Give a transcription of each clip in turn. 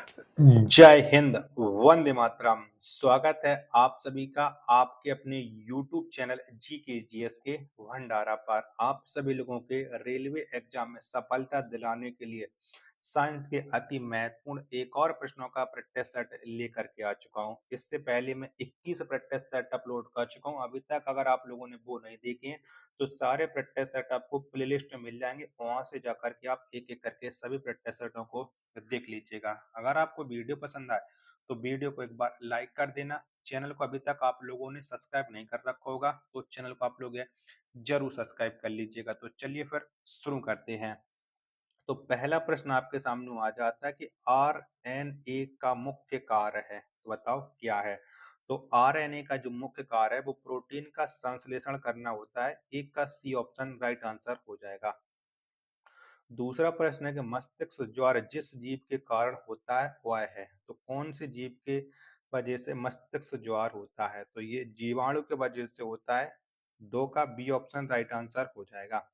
जय हिंद, वंदे मातरम। स्वागत है आप सभी का आपके अपने YouTube चैनल जी के जीएस के भंडारा पर। आप सभी लोगों के रेलवे एग्जाम में सफलता दिलाने के लिए साइंस के अति महत्वपूर्ण एक और प्रश्नों का प्रैक्टिस सेट लेकर के आ चुका हूं। इससे पहले मैं 21 प्रैक्टिस सेट अपलोड कर चुका हूं। अभी तक अगर आप लोगों ने वो नहीं देखे हैं तो सारे प्रैक्टिस सेट आपको प्लेलिस्ट में मिल जाएंगे, वहां से जाकर के आप एक एक करके सभी प्रैक्टिस सेटों को देख लीजिएगा। अगर आपको वीडियो पसंद आए तो वीडियो को एक बार लाइक कर देना। चैनल को अभी तक आप लोगों ने सब्सक्राइब नहीं कर रखा होगा तो चैनल को आप लोग जरूर सब्सक्राइब कर लीजिएगा। तो चलिए फिर शुरू करते हैं। तो पहला प्रश्न आपके सामने आ जाता है कि आरएनए का मुख्य कार्य है, तो बताओ क्या है। तो आरएनए का जो मुख्य कार्य है वो प्रोटीन का संश्लेषण करना होता है। एक का सी ऑप्शन राइट आंसर हो जाएगा। दूसरा प्रश्न है कि मस्तिष्क ज्वर जिस जीव के कारण होता है वह है, तो कौन से जीव के वजह से मस्तिष्क ज्वर होता है। तो ये जीवाणु के वजह से होता है। दो का बी ऑप्शन राइट आंसर हो जाएगा।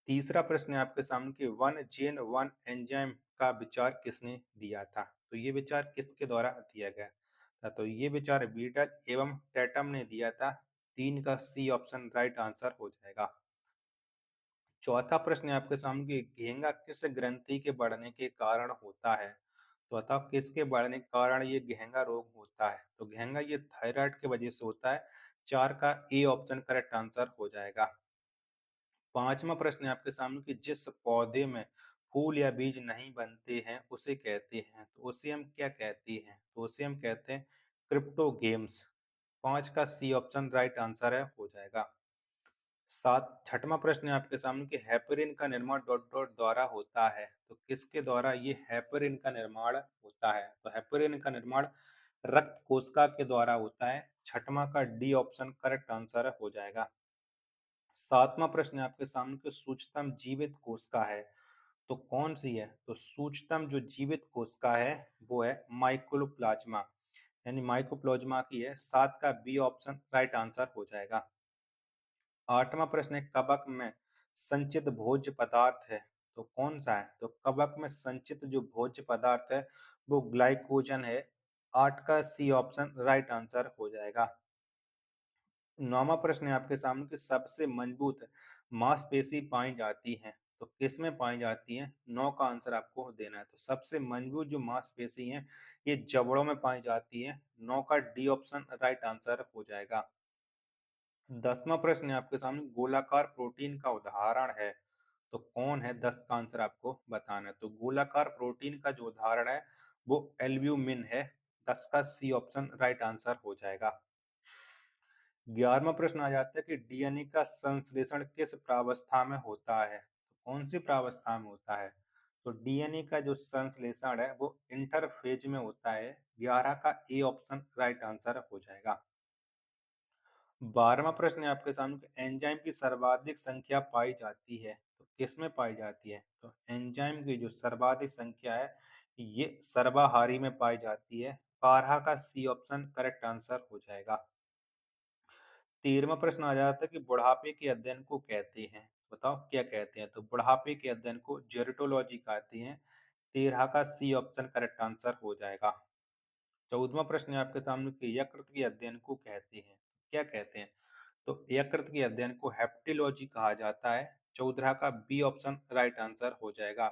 तीसरा प्रश्न है आपके सामने कि वन जेन वन एंजाइम का विचार किसने दिया था। तो ये विचार किसके द्वारा दिया गया था। तो ये विचार बीटल एवं टैटम ने दिया था। तीन का सी ऑप्शन राइट आंसर हो जाएगा। चौथा प्रश्न है आपके सामने कि घेंगा किस ग्रंथि के बढ़ने के कारण होता है। तो बताओ किसके बढ़ने के कारण ये घेंगा रोग होता है। तो घेंगा ये थायराइड की वजह से होता है। चार का ए ऑप्शन करेक्ट आंसर हो जाएगा। पांचवा प्रश्न है आपके सामने कि जिस पौधे में फूल या बीज नहीं बनते हैं उसे कहते हैं। तो उसे हम क्या कहते हैं। तो उसे हम कहते हैं क्रिप्टोगेम्स। पांच का सी ऑप्शन राइट आंसर है हो जाएगा। सात छठवां प्रश्न है आपके सामने कि हेपरिन का निर्माण डॉट डॉट द्वारा होता है। तो किसके द्वारा ये हेपरिन का निर्माण होता है। तो हेपरिन का निर्माण रक्त कोशिका के द्वारा होता है। छठवां का डी ऑप्शन करेक्ट आंसर हो जाएगा। सातवां प्रश्न है आपके सामने कि सूक्ष्मतम जीवित कोशिका है तो कौन सी है। तो सूक्ष्मतम जो जीवित कोशिका है वो है माइकोप्लाज्मा, यानी माइकोप्लाज्मा की है। सात का बी ऑप्शन राइट आंसर हो जाएगा। आठवां प्रश्न है कवक में संचित भोज्य पदार्थ है तो कौन सा है। तो कवक में संचित जो भोज्य पदार्थ है वो ग्लाइकोजन है। आठ का सी ऑप्शन राइट आंसर हो जाएगा। नौवां प्रश्न है आपके सामने कि सबसे मजबूत मांसपेशी पाई जाती है तो किस में पाई जाती है। नौ का आंसर आपको देना है। तो सबसे मजबूत जो मांसपेशी है ये जबड़ों में पाई जाती है। नौ का डी ऑप्शन राइट आंसर हो जाएगा। दसवां प्रश्न है आपके सामने गोलाकार प्रोटीन का उदाहरण है तो कौन है। दस का आंसर आपको बताना है। तो गोलाकार प्रोटीन का जो उदाहरण है वो एल्ब्यूमिन है। दस का सी ऑप्शन राइट आंसर हो जाएगा। 11वां प्रश्न आ जाता है कि डीएनए का संश्लेषण किस प्रावस्था में होता है। तो कौन सी प्रावस्था में होता है। तो डीएनए का जो संश्लेषण है वो इंटरफेज में होता है। 11 का ए ऑप्शन राइट आंसर हो जाएगा। 12वां प्रश्न है आपके सामने कि एंजाइम की सर्वाधिक संख्या पाई जाती है तो किस में पाई जाती है। तो एंजाइम की जो सर्वाधिक संख्या है ये सर्वाहारी में पाई जाती है। 12 का सी ऑप्शन करेक्ट आंसर हो जाएगा। 13वां प्रश्न आ जाता है कि बुढ़ापे के अध्ययन को कहते हैं। बताओ क्या कहते हैं। तो बुढ़ापे के अध्ययन को जेरोटोलॉजी कहते हैं। 13 का सी ऑप्शन करेक्ट आंसर हो जाएगा। 14वां प्रश्न है आपके सामने कि यकृत के अध्ययन को कहते हैं। क्या कहते हैं। तो यकृत के अध्ययन को हेप्टिलॉजी कहा जाता है। 14 का बी ऑप्शन राइट आंसर हो जाएगा।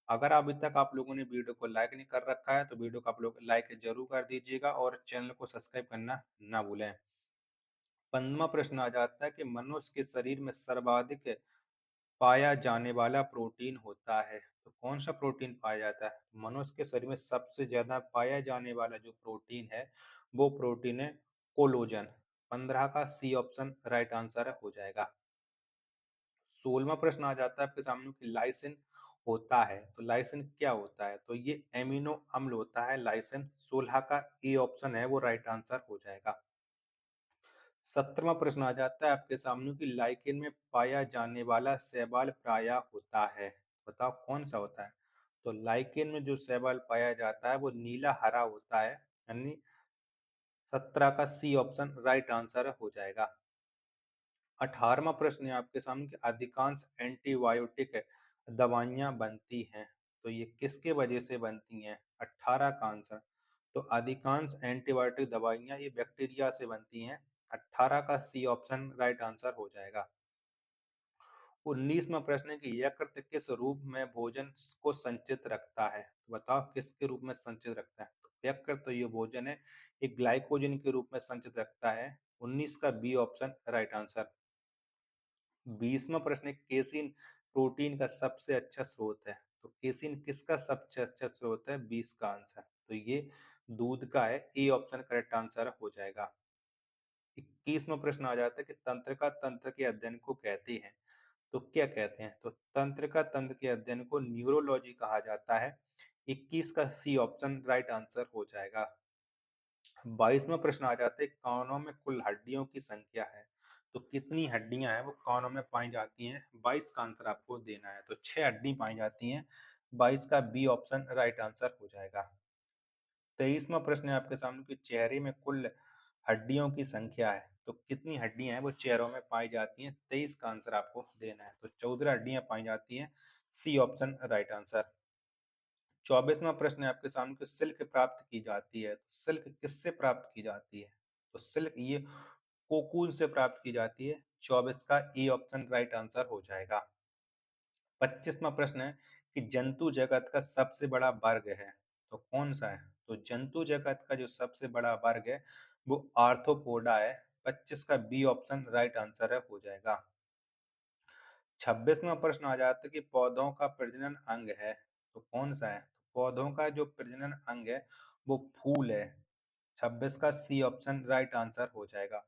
अगर अभी तक आप लोगों ने वीडियो को लाइक नहीं कर रखा है तो वीडियो को आप लोग लाइक जरूर कर दीजिएगा और चैनल को सब्सक्राइब करना ना भूलें। 15वां प्रश्न आ जाता है कि मनुष्य के शरीर में सर्वाधिक पाया जाने वाला प्रोटीन होता है तो कौन सा प्रोटीन पाया जाता है। मनुष्य के शरीर में सबसे ज्यादा पाया जाने वाला जो प्रोटीन है वो प्रोटीन है कोलोजन। 15 का सी ऑप्शन राइट आंसर हो जाएगा। 16वां प्रश्न आ जाता है आपके सामने कि लाइसिन होता है तो लाइसिन क्या होता है। तो ये एमिनो अम्ल होता है लाइसिन। 16 का ए ऑप्शन है वो राइट आंसर हो जाएगा। 17वां प्रश्न आ जाता है आपके सामने कि लाइकेन में पाया जाने वाला शैवाल प्रायः होता है। बताओ कौन सा होता है। तो लाइकेन में जो शैवाल पाया जाता है वो नीला हरा होता है, यानी 17 का सी ऑप्शन राइट आंसर हो जाएगा। 18वां प्रश्न है आपके सामने कि अधिकांश एंटीबायोटिक दवाइयां बनती हैं तो ये किसके वजह से बनती हैं? 18 का आंसर। तो अधिकांश एंटीबायोटिक दवाइयाँ ये बैक्टीरिया से बनती हैं। 18 का सी ऑप्शन राइट आंसर हो जाएगा। 19वां प्रश्न है कि यकृत किस रूप में भोजन को संचित रखता है? तो बताओ किसके रूप में संचित रखता है? तो यकृत तो ये भोजन है, एक ग्लाइकोजन के रूप में संचित रखता है। 19 का बी ऑप्शन राइट आंसर। 20वां प्रश्न है केसिन प्रोटीन का सबसे अच्छा स्रोत है। तो केसिन किसका सबसे अच्छा स्रोत है? 20 का आंसर। तो ये दूध का है, ए ऑप्शन करेक्ट आंसर हो जाएगा। 21वां प्रश्न आ जाता है कि तंत्रिका तंत्र के अध्ययन को कहते हैं। तो क्या कहते हैं? तो तंत्रिका तंत्र के अध्ययन को न्यूरोलॉजी कहा जाता है। 21 का सी ऑप्शन राइट आंसर हो जाएगा। 22वां प्रश्न आ जाता है कानों में कुल हड्डियों की संख्या है। तो कितनी हड्डियां हैं वो कानों में पाई जाती हैं? 22 का आंसर आपको देना है। तो 6 हड्डी पाई जाती हैं। 22 का बी ऑप्शन राइट आंसर हो जाएगा। 23वां प्रश्न है आपके सामने कि चेहरे में कुल हड्डियों की संख्या है। तो कितनी हड्डियां हैं वो चेहरों में पाई जाती हैं? 23 का आंसर आपको देना है। तो 14 हड्डियां पाई जाती हैं। C option right answer. 24वां प्रश्न है आपके सामने कि सिल्क प्राप्त की जाती है। तो सिल्क किससे प्राप्त की जाती है? तो सिल्क ये कोकून से प्राप्त की जाती है। 24 का ए ऑप्शन राइट आंसर हो जाएगा। 25वां प्रश्न है कि जंतु जगत का सबसे बड़ा वर्ग है। तो कौन सा है? तो जंतु जगत का जो सबसे बड़ा वर्ग है वो आर्थ्रोपोडा है। 25 का बी ऑप्शन राइट आंसर है हो जाएगा। 26वां प्रश्न आ जाता है कि पौधों का प्रजनन अंग है। तो कौन सा है? पौधों का जो प्रजनन अंग है वो फूल है। 26 का सी ऑप्शन राइट आंसर हो जाएगा।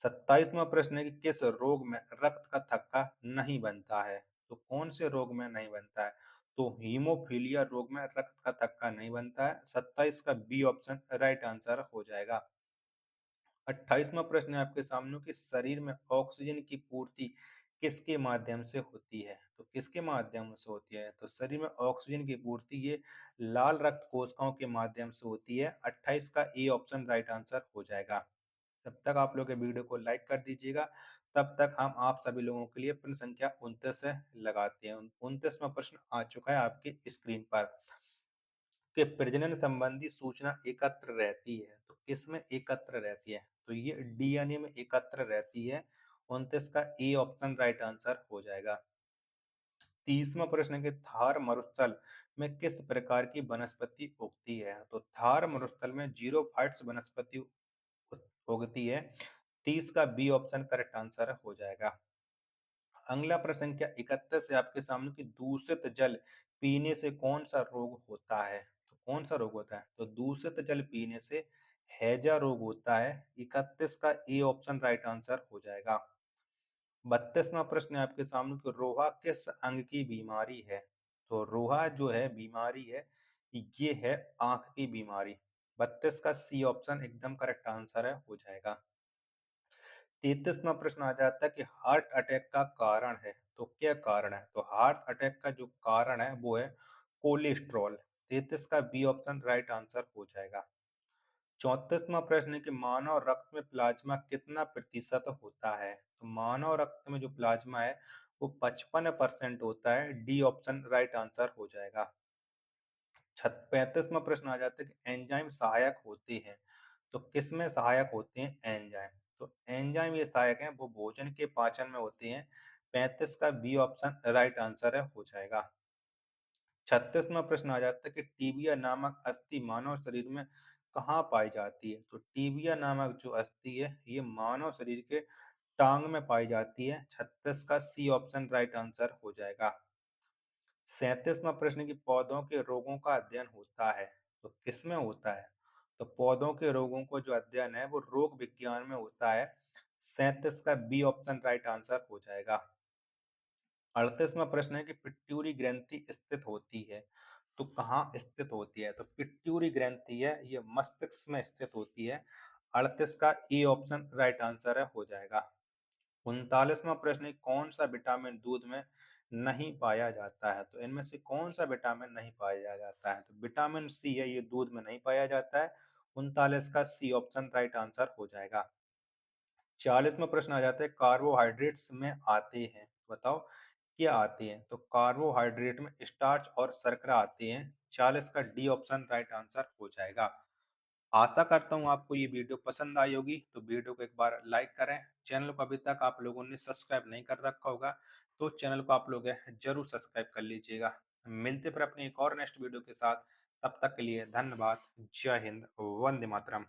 27वां प्रश्न है कि किस रोग में रक्त का थक्का नहीं बनता है? तो कौन से रोग में नहीं बनता है? तो हीमोफीलिया रोग में रक्त का थक्का नहीं बनता है। 27 का बी ऑप्शन राइट आंसर हो जाएगा। 28वां प्रश्न है आपके सामने कि शरीर में ऑक्सीजन की पूर्ति किसके माध्यम से होती है? तो किसके माध्यम से होती है? तो शरीर में ऑक्सीजन की पूर्ति ये लाल रक्त कोशिकाओं के माध्यम से होती है। 28 का ए ऑप्शन राइट आंसर हो जाएगा। जब तक आप लोग वीडियो को लाइक कर दीजिएगा, तब तक हम आप सभी लोगों के लिए प्रश्न संख्या 29 लगाते हैं। 29वां प्रश्न आ चुका है आपकी स्क्रीन पर कि प्रजनन संबंधी सूचना एकत्र रहती है। तो किसमें एकत्र रहती है? तो ये डीएनए में एकत्र रहती है। 29 का ए ऑप्शन राइट आंसर हो जाएगा। 30वां प्रश्न है कि थार मरुस्थल में किस प्रकार की वनस्पति उगती है? तो थार मरुस्थल में जीरोफाइट्स वनस्पति उगती है। 30 का बी ऑप्शन करेक्ट आंसर हो जाएगा। अगला प्रश्न संख्या 31 है आपके सामने कि दूषित जल पीने से कौन सा रोग होता है? तो कौन सा रोग होता है? तो दूषित जल पीने से हैजा रोग होता है। 31 का ए ऑप्शन राइट आंसर हो जाएगा। 32वां प्रश्न है आपके सामने कि रोहा किस अंग की बीमारी है? तो रोहा जो है बीमारी है, ये है आंख की बीमारी। 32 का सी ऑप्शन एकदम करेक्ट आंसर है हो जाएगा। 33वां प्रश्न आ जाता है कि हार्ट अटैक का कारण है। तो क्या कारण है? तो हार्ट अटैक का जो कारण है वो है कोलेस्ट्रॉल। 33 का बी ऑप्शन राइट आंसर हो जाएगा। 34वां प्रश्न है कि मानव रक्त में प्लाज्मा कितना प्रतिशत होता है? तो मानव रक्त में जो प्लाज्मा है वो 55% होता है। डी ऑप्शन राइट आंसर हो जाएगा। 35वां प्रश्न आ जाता है कि एंजाइम सहायक होते हैं। तो किसमें सहायक होते हैं एंजाइम? तो एंजाइम ये सहायक हैं वो भोजन के पाचन में होते हैं। 35 का बी ऑप्शन राइट आंसर है हो जाएगा। 36वां प्रश्न आ जाता है कि टीबिया नामक अस्थि मानव शरीर में कहाँ पाई जाती है? तो टीबिया नामक जो अस्थि है ये मानव शरीर के टांग में पाई जाती है। 36 का सी ऑप्शन राइट आंसर हो जाएगा। 37वां प्रश्न कि पौधों के रोगों का अध्ययन होता है। तो किसमें होता है? तो पौधों के रोगों को जो अध्ययन है वो रोग विज्ञान में होता है। 37 का बी ऑप्शन राइट आंसर हो जाएगा। 38वां प्रश्न है कि पिट्यूरी ग्रंथि स्थित होती है। तो कहाँ स्थित होती है? तो पिट्यूरी ग्रंथि है ये मस्तिष्क में स्थित होती है। 38 का ए ऑप्शन राइट आंसर है हो जाएगा। 39वां प्रश्न है कौन सा विटामिन दूध में नहीं पाया जाता है? तो इनमें से कौन सा विटामिन नहीं पाया जाता है? तो विटामिन सी है ये दूध में नहीं पाया जाता है। 39 का सी ऑप्शन राइट आंसर हो जाएगा। 40वां प्रश्न आ जाता है कार्बोहाइड्रेट्स में आते हैं। बताओ क्या आती हैं? तो कार्बोहाइड्रेट में स्टार्च और शर्करा आती हैं। 40 का डी ऑप्शन राइट आंसर हो जाएगा। आशा करता हूँ आपको ये वीडियो पसंद आई होगी, तो वीडियो को एक बार लाइक करें। चैनल को अभी तक आप लोगों ने सब्सक्राइब नहीं कर रखा होगा, तो चैनल को आप लोग जरूर सब्सक्राइब कर लीजिएगा। मिलते फिर अपने एक और नेक्स्ट वीडियो के साथ। तब तक के लिए धन्यवाद। जय हिंद, वंदे मातरम।